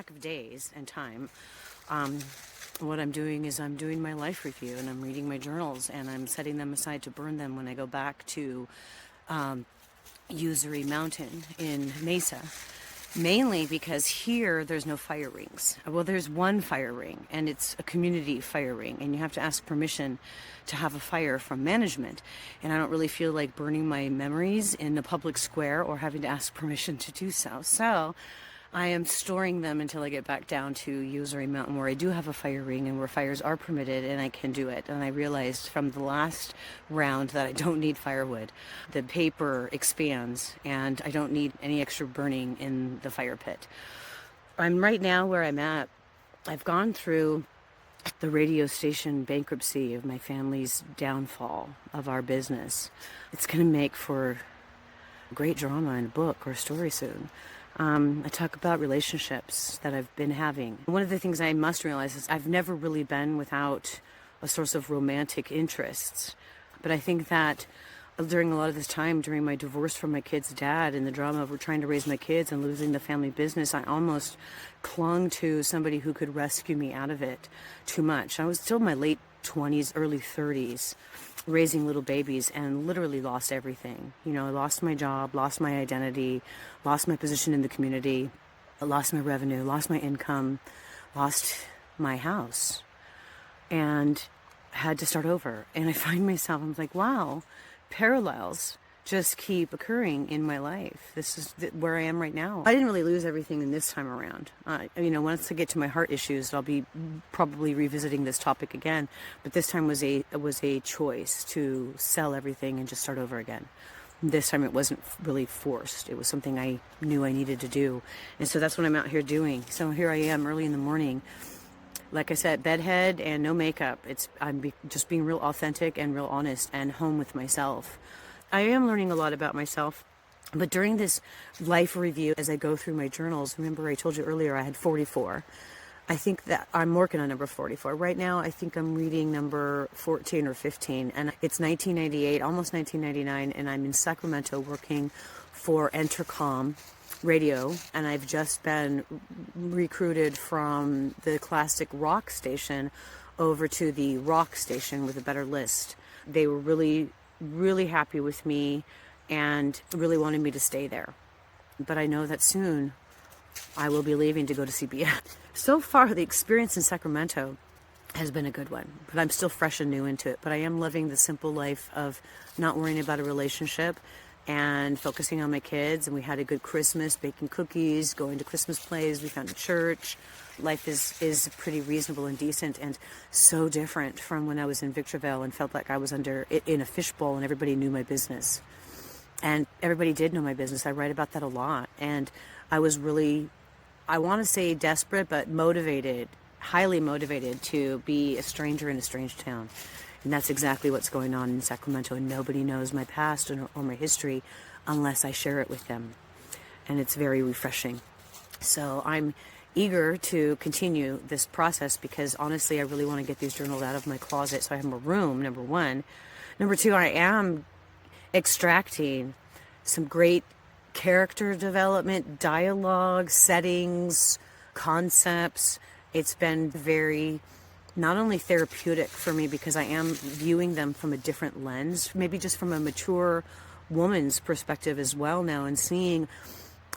lack of days and time, what I'm doing is I'm doing my life review, and I'm reading my journals, and I'm setting them aside to burn them when I go back to Usury Mountain in Mesa. Mainly because here there's no fire rings. Well, there's one fire ring, and it's a community fire ring, and you have to ask permission to have a fire from management. And I don't really feel like burning my memories in a public square or having to ask permission to do so. So I am storing them until I get back down to Usury Mountain, where I do have a fire ring and where fires are permitted, and I can do it. And I realized from the last round that I don't need firewood. The paper expands, and I don't need any extra burning in the fire pit. I'm right now where I'm at. I've gone through the radio station bankruptcy of my family's downfall of our business. It's going to make for great drama in a book or a story soon. I talk about relationships that I've been having. One of the things I must realize is I've never really been without a source of romantic interests. But I think that during a lot of this time, during my divorce from my kid's dad and the drama of trying to raise my kids and losing the family business, I almost clung to somebody who could rescue me out of it too much. I was still in my late 20s, early 30s, raising little babies, and literally lost everything. You know, I lost my job, lost my identity, lost my position in the community, lost my revenue, lost my income, lost my house, and had to start over. And I find myself, I'm like, wow, parallels just keep occurring in my life. This is where I am right now. I didn't really lose everything in this time around. Once I get to my heart issues, I'll be probably revisiting this topic again. But this time was a choice to sell everything and just start over again. This time it wasn't really forced. It was something I knew I needed to do. And so that's what I'm out here doing. So here I am early in the morning. Like I said, bedhead and no makeup. I'm just being real authentic and real honest and home with myself. I am learning a lot about myself, but during this life review, as I go through my journals, remember I told you earlier I had 44. I think that I'm working on number 44. Right now, I think I'm reading number 14 or 15, and it's 1998, almost 1999, and I'm in Sacramento working for Entercom Radio, and I've just been recruited from the classic rock station over to the rock station with a better list. They were really happy with me and really wanted me to stay there. But I know that soon I will be leaving to go to CBS. So far, the experience in Sacramento has been a good one, but I'm still fresh and new into it. But I am living the simple life of not worrying about a relationship and focusing on my kids. And we had a good Christmas, baking cookies, going to Christmas plays. We found a church. Life is pretty reasonable and decent, and so different from when I was in Victorville and felt like I was in a fishbowl and everybody knew my business. And everybody did know my business. I write about that a lot. And I was really, I want to say desperate, but motivated, highly motivated to be a stranger in a strange town. And that's exactly what's going on in Sacramento. And nobody knows my past or my history unless I share it with them. And it's very refreshing. So I'm eager to continue this process because honestly, I really want to get these journals out of my closet so I have more room, number one. Number two, I am extracting some great character development, dialogue, settings, concepts. It's been very not only therapeutic for me because I am viewing them from a different lens, maybe just from a mature woman's perspective as well now, and seeing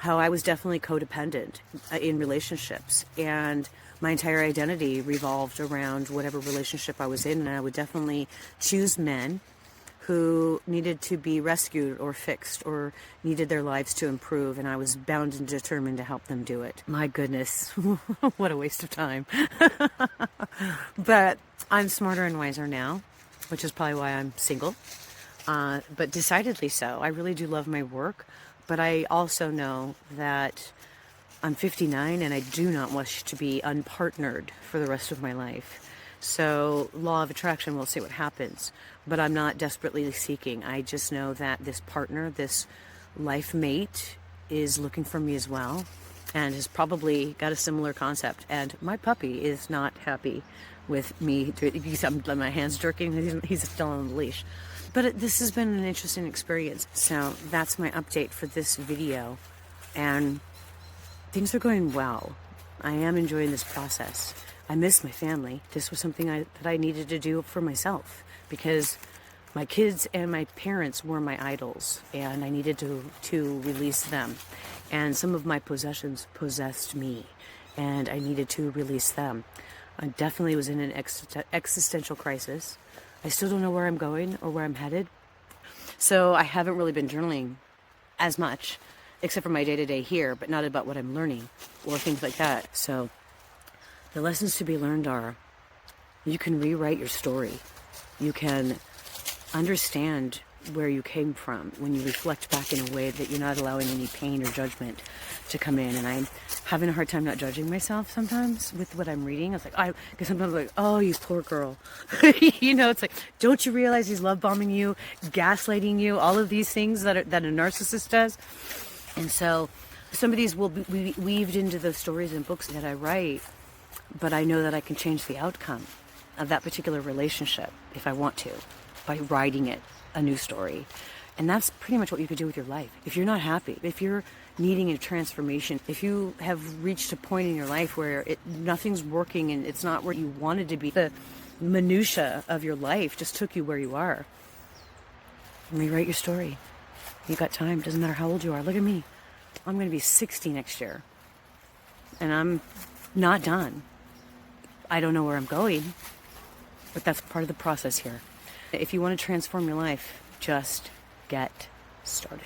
how I was definitely codependent in relationships, and my entire identity revolved around whatever relationship I was in, and I would definitely choose men who needed to be rescued or fixed or needed their lives to improve, and I was bound and determined to help them do it. My goodness, what a waste of time. But I'm smarter and wiser now, which is probably why I'm single, but decidedly so. I really do love my work. But I also know that I'm 59 and I do not wish to be unpartnered for the rest of my life. So law of attraction, we'll see what happens. But I'm not desperately seeking. I just know that this partner, this life mate, is looking for me as well and has probably got a similar concept. And my puppy is not happy with me. My hand's jerking. He's still on the leash. But this has been an interesting experience. So that's my update for this video. And things are going well. I am enjoying this process. I miss my family. This was something that I needed to do for myself because my kids and my parents were my idols, and I needed to release them. And some of my possessions possessed me, and I needed to release them. I definitely was in an existential crisis. I still don't know where I'm going or where I'm headed. So I haven't really been journaling as much, except for my day-to-day here, but not about what I'm learning or things like that. So the lessons to be learned are, you can rewrite your story. You can understand where you came from when you reflect back in a way that you're not allowing any pain or judgment to come in. And I'm having a hard time not judging myself sometimes with what I'm reading. It's like, because sometimes I'm like, oh, you poor girl. It's like, don't you realize he's love bombing you, gaslighting you, all of these things that a narcissist does? And so some of these will be weaved into the stories and books that I write, but I know that I can change the outcome of that particular relationship if I want to, by writing it a new story. And that's pretty much what you could do with your life. If you're not happy, if you're needing a transformation, if you have reached a point in your life where nothing's working and it's not where you wanted to be, the minutia of your life just took you where you are, rewrite your story. You got time. Doesn't matter how old you are. Look at me. I'm going to be 60 next year, and I'm not done. I don't know where I'm going, but that's part of the process here. If you want to transform your life, just get started.